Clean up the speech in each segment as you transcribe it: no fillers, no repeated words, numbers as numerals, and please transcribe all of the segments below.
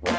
Well,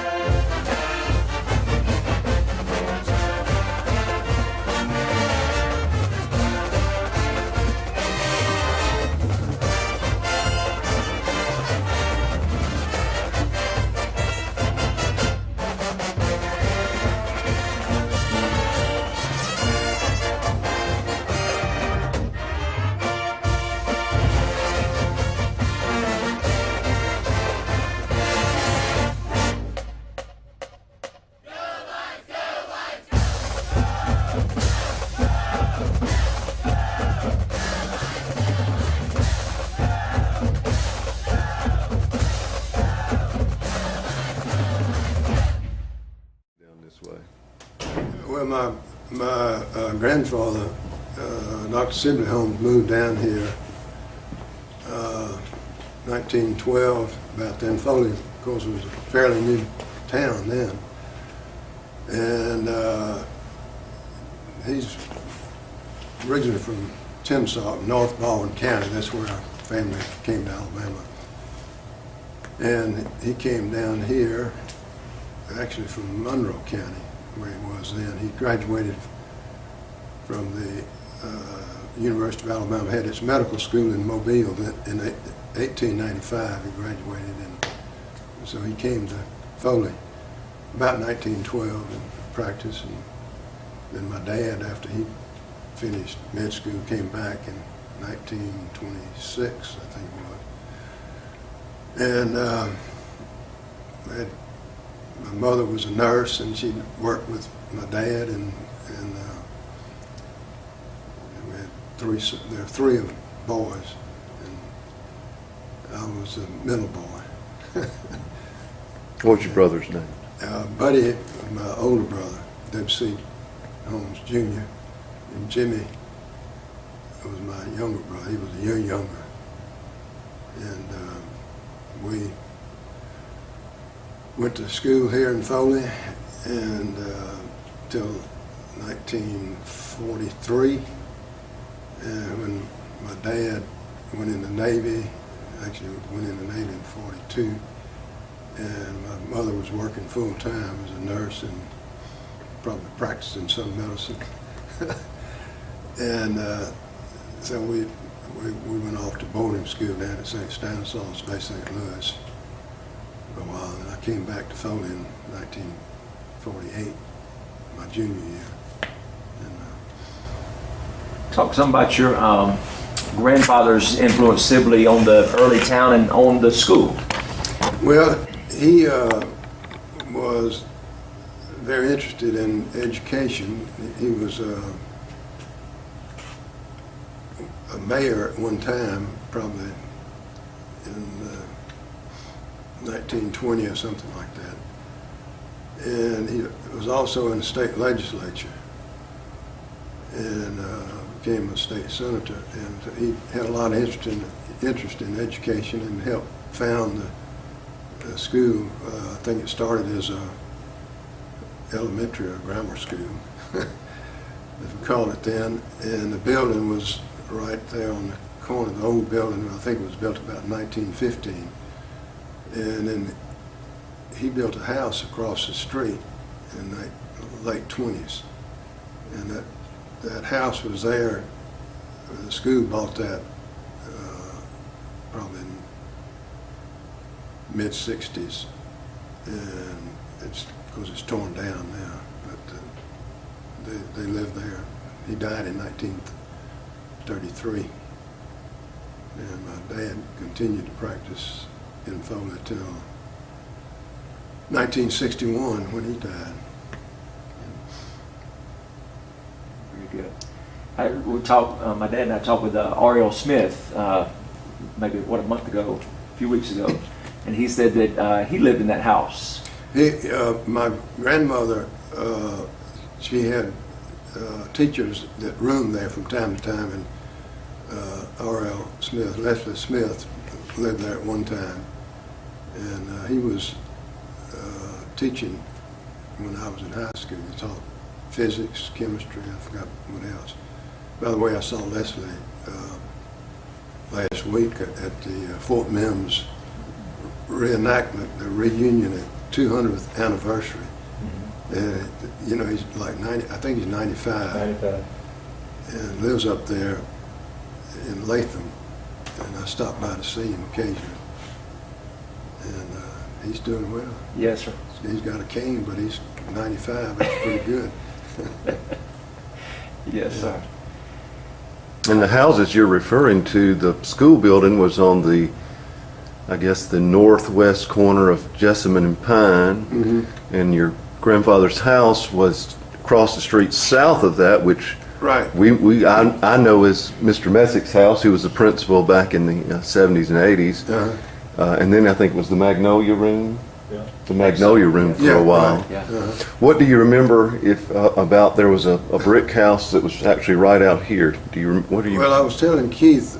my grandfather, Dr. Sibley Holmes, moved down here 1912, about then. Foley, of course, was a fairly new town then. And he's originally from Timsock, North Baldwin County. That's where our family came to Alabama. And he came down here, actually from Monroe County, where he was then. He graduated from the University of Alabama, had its medical school in Mobile in 1895. He graduated, and so he came to Foley about 1912 and practiced. And then my dad, after he finished med school, came back in 1926, I think it was. And my mother was a nurse, and she worked with my dad, and we had there were three of boys, and I was the middle boy. What's your brother's name? Buddy, my older brother, W.C. Holmes Jr., and Jimmy was my younger brother. He was a year younger, and we went to school here in Foley and till 1943, and when my dad went in the Navy, actually went in the Navy in 42, and my mother was working full time as a nurse and probably practicing some medicine. And so we went off to boarding school down at St. Stanislaus Bay, St. Louis for a while, and I came back to Foley in 1948, my junior year. And, talk some about your grandfather's influence, Sibley, on the early town and on the school. Well, he was very interested in education. He was a mayor at one time, probably in 1920 or something like that. And he was also in the state legislature and became a state senator. And he had a lot of interest in education and helped found the school. I think it started as a elementary or grammar school, as we called it then. And the building was right there on the corner of the old building. I think it was built about 1915. And then he built a house across the street in the late 20s. And that house was there. The school bought that probably in mid-60s. And it's, of course, it's torn down now, but they lived there. He died in 1933. And my dad continued to practice in Foley till 1961 when he died. Very good. My dad and I talked with R.L. Smith maybe a month ago, a few weeks ago, and he said that he lived in that house. My grandmother, she had teachers that roomed there from time to time, and R.L. Smith, Leslie Smith, lived there at one time, and he was teaching when I was in high school. He taught physics, chemistry, I forgot what else. By the way, I saw Leslie last week at the Fort Mims reenactment, the reunion 200th anniversary. Mhm. And, you know, he's like 90, I think he's 95, 95. and lives up there in Latham. And I stop by to see him occasionally. And he's doing well. Yes, sir. He's got a cane, but he's 95. That's pretty good. Yes, sir. And the houses you're referring to, the school building was on the, I guess, the northwest corner of Jessamine and Pine. Mhm. And your grandfather's house was across the street south of that, which Right. I know as Mr. Messick's house. He was the principal back in the 70s and 80s. Uh-huh. And then I think it was the Magnolia Room. Yeah. The Magnolia Room for Yeah, a while. right. Yeah. Uh-huh. What do you remember if about there was a brick house that was actually right out here? Do you what do you? Well, I was telling Keith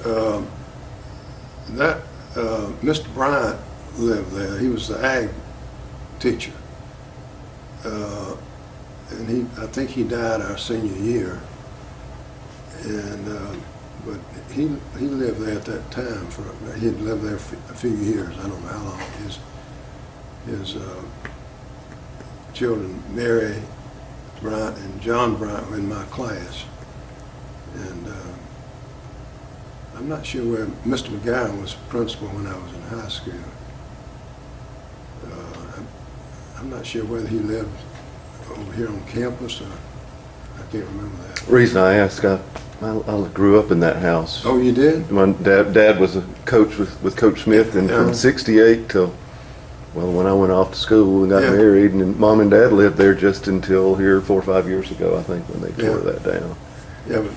that Mr. Bryant lived there. He was the ag teacher, and I think he died our senior year. And but he lived there at that time. He'd lived there a few years. I don't know how long. His children, Mary Bryant and John Bryant, were in my class. And I'm not sure where Mr. McGowan was principal when I was in high school. I'm not sure whether he lived over here on campus or I can't remember that. Reason I ask, I grew up in that house. Oh, you did? My dad was a coach with Coach Smith, and Yeah. from '68 till, well, when I went off to school and got Yeah. married, and Mom and Dad lived there just until here 4 or 5 years ago, I think, when they tore Yeah. that down. Yeah, but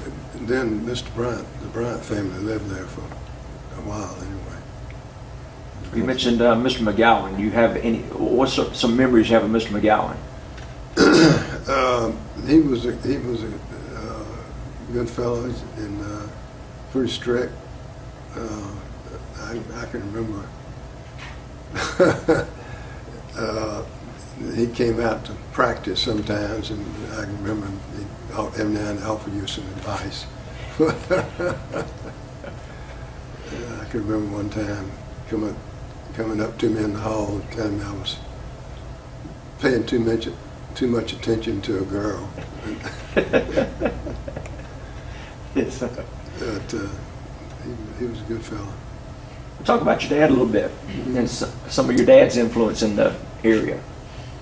then Mr. Bryant, the Bryant family lived there for a while anyway. You mentioned Mr. McGowan. Do you have any? What's some memories you have of Mr. McGowan? He was a good fellow and pretty strict. I can remember he came out to practice sometimes, and I can remember every now and then offered you some advice. I can remember one time coming up to me in the hall and telling me I was paying too much attention to a girl. Yes, sir. But he was a good fellow. Talk about your dad a little bit and some of your dad's influence in the area.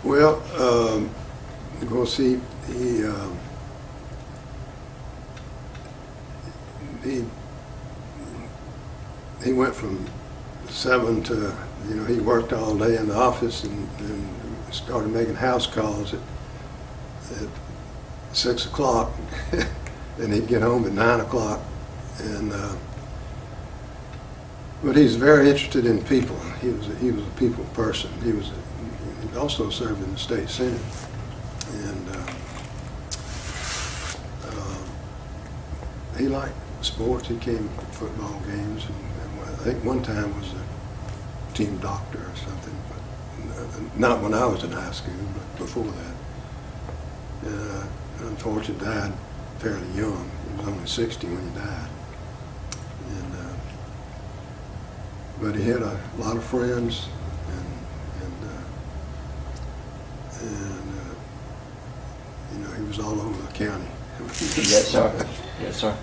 Well, of course, he went from 7 to, he worked all day in the office and started making house calls at 6 o'clock, and he'd get home at 9 o'clock. And but he's very interested in people. He was a people person. He also served in the state senate, and he liked sports. He came to football games, and I think one time was a team doctor or something, but not when I was in high school, but before that. Unfortunately, died fairly young. He was only 60 when he died. But he had a lot of friends, and he was all over the county. Yes, sir. Yes, sir.